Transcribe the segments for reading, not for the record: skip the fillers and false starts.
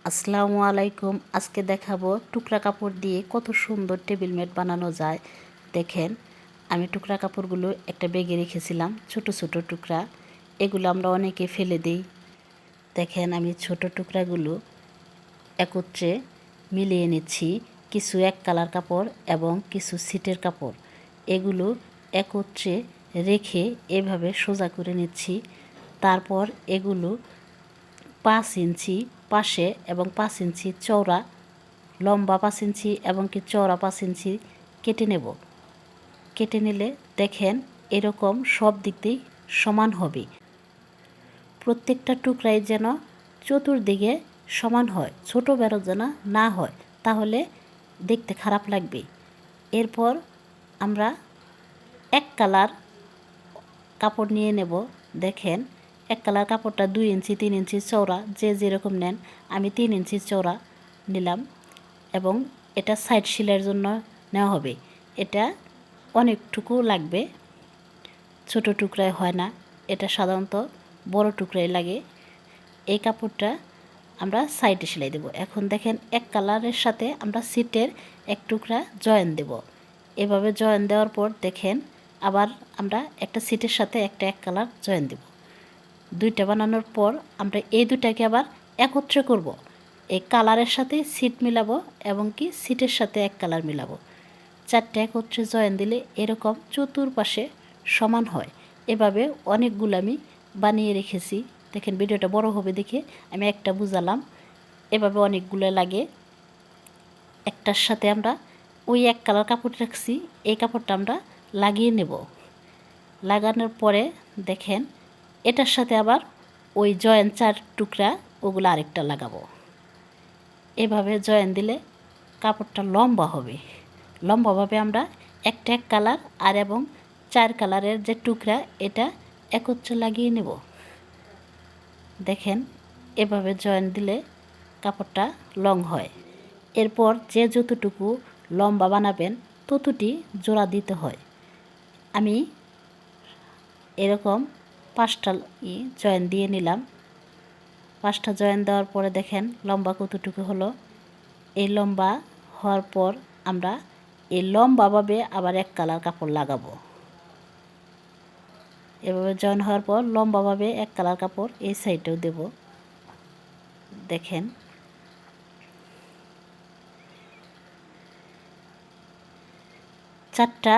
আসসালামু আলাইকুম। আজকে দেখাবো টুকরা কাপড় দিয়ে কত সুন্দর টেবিল ম্যাট বানানো যায়। দেখেন, আমি টুকরা কাপড়গুলো একটা ব্যাগে রেখেছিলাম, ছোট ছোট টুকরা। এগুলো আমরা অনেকে ফেলে দিই। দেখেন, আমি ছোট টুকরাগুলো একত্রে মিলিয়ে নিচ্ছি। কিছু এক কালার কাপড় এবং কিছু সিটের কাপড়, এগুলো একত্রে রেখে এভাবে সোজা করে নিচ্ছি। তারপর এগুলো 5 ইঞ্চি পাশে এবং 5 ইঞ্চি চওড়া, লম্বা 5 ইঞ্চি এবং কি চওড়া 5 ইঞ্চি কেটে নেব। কেটে নিলে দেখেন এরকম সব দিক দিয়ে সমান হবে। প্রত্যেকটা টুকরাই যেন চতুর্দিকে সমান হয়, ছোট বড় যেন না হয়, তাহলে দেখতে খারাপ লাগবে। এরপর আমরা এক কালার কাপড় নিয়ে নেব। দেখেন, এক কালার কাপড়টা 2 ইঞ্চি 3 ইঞ্চি চওড়া, যে যেরকম নেন। আমি 3 ইঞ্চি চওড়া নিলাম এবং এটা সাইড সেলাইয়ের জন্য নেওয়া হবে। এটা অনেকটুকু লাগবে, ছোট টুকরায় হয় না, এটা সাধারণত বড় টুকরাই লাগে। এই কাপড়টা আমরা সাইডে সেলাই দেব। এখন দেখেন, এক কালারের সাথে আমরা সিটের এক টুকরা জয়েন দেব। এভাবে জয়েন দেওয়ার পর দেখেন আবার আমরা একটা সিটের সাথে একটা এক কালার জয়েন দেব। দুইটা বানানোর পর আমরা এই দুটাকে আবার একত্রে করব। এই কালারের সাথে সিট মিলাবো এবং কি সিটের সাথে এক কালার মিলাবো। 4টে একত্রে জয়েন দিলে এরকম চতুর্পাশে সমান হয়। এভাবে অনেকগুলো আমি বানিয়ে রেখেছি। দেখেন, ভিডিওটা বড় হবে দেখে আমি একটা বুঝালাম। এভাবে অনেকগুলো লাগে। একটার সাথে আমরা ওই এক কালার কাপড় রাখছি, এই কাপড়টা আমরা লাগিয়ে নেব। লাগানোর পরে দেখেন এটার সাথে আবার ওই জয়েন 4 টুকরা ওগুলো আরেকটা লাগাবো। এভাবে জয়েন দিলে কাপড়টা লম্বা হবে। লম্বাভাবে আমরা একটা এক কালার আর এবং 4 কালারের যে টুকরা এটা একত্রে লাগিয়ে নেব। দেখেন, এভাবে জয়েন দিলে কাপড়টা লং হয়। এরপর যে যতটুকু লম্বা বানাবেন ততটি জোড়া দিতে হয়। আমি এরকম 5টা জয়েন দিয়ে নিলাম। 5টা জয়েন দেওয়ার পরে দেখেন লম্বা কতটুকু হলো। এই লম্বা হওয়ার পর আমরা এই লম্বাভাবে আবার এক কালার কাপড় লাগাবো। এভাবে জয়েন হওয়ার পর লম্বাভাবে এক কালার কাপড় এই সাইডেও দেব। দেখেন, চারটা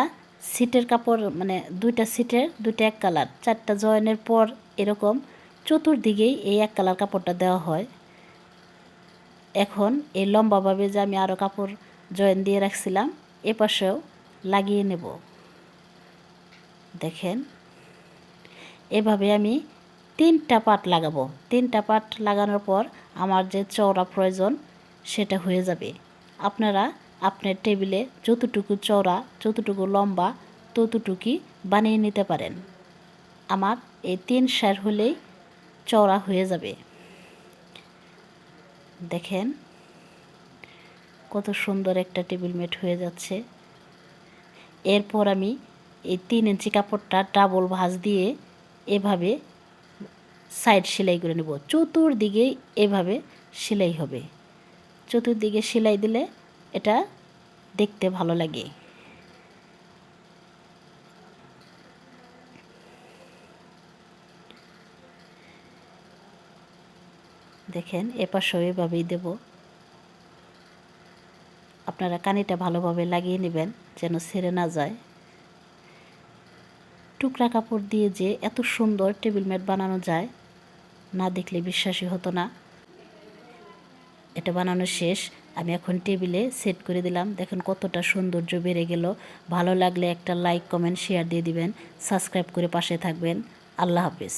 সিটের কাপড়, মানে 2টা সিটের 2টা এক কালার, 4টা জয়েনের পর এরকম চতুর্দিকেই এই এক কালার কাপড়টা দেওয়া হয়। এখন এই লম্বাভাবে যে আমি আরও কাপড় জয়েন দিয়ে রাখছিলাম এ পাশেও লাগিয়ে নেব। দেখেন, এভাবে আমি 3টা পাট লাগাবো। 3টা পাট লাগানোর পর আমার যে চওড়া প্রয়োজন সেটা হয়ে যাবে। আপনারা আপনার টেবিলে যতটুকু চওড়া যতটুকু লম্বা ততটুকুই বানিয়ে নিতে পারেন। আমার এই 3 সের হলেই চওড়া হয়ে যাবে। দেখেন কত সুন্দর একটা টেবিল ম্যাট হয়ে যাচ্ছে। এরপর আমি এই 3 ইঞ্চি কাপড়টা ডাবল ভাঁজ দিয়ে এভাবে সাইড সেলাই করে নেব। চতুর্দিকে এভাবে সেলাই হবে। চতুর্দিকে সেলাই দিলে এটা দেখতে ভালো লাগে। দেখেন, এপাশেও এভাবেই দেব। আপনারা কানিটা ভালোভাবে লাগিয়ে নেবেন যেন ছেড়ে না যায়। টুকরা কাপড় দিয়ে যে এত সুন্দর টেবিল ম্যাট বানানো যায়, না দেখলে বিশ্বাসই হতো না। এটা বানানো শেষ, আমি এখন টেবিলে সেট করে দিলাম। দেখেন কতটা সৌন্দর্য বেড়ে গেল। ভালো লাগলে একটা লাইক কমেন্ট শেয়ার দিয়ে দিবেন, সাবস্ক্রাইব করে পাশে থাকবেন। আল্লাহ হাফেজ।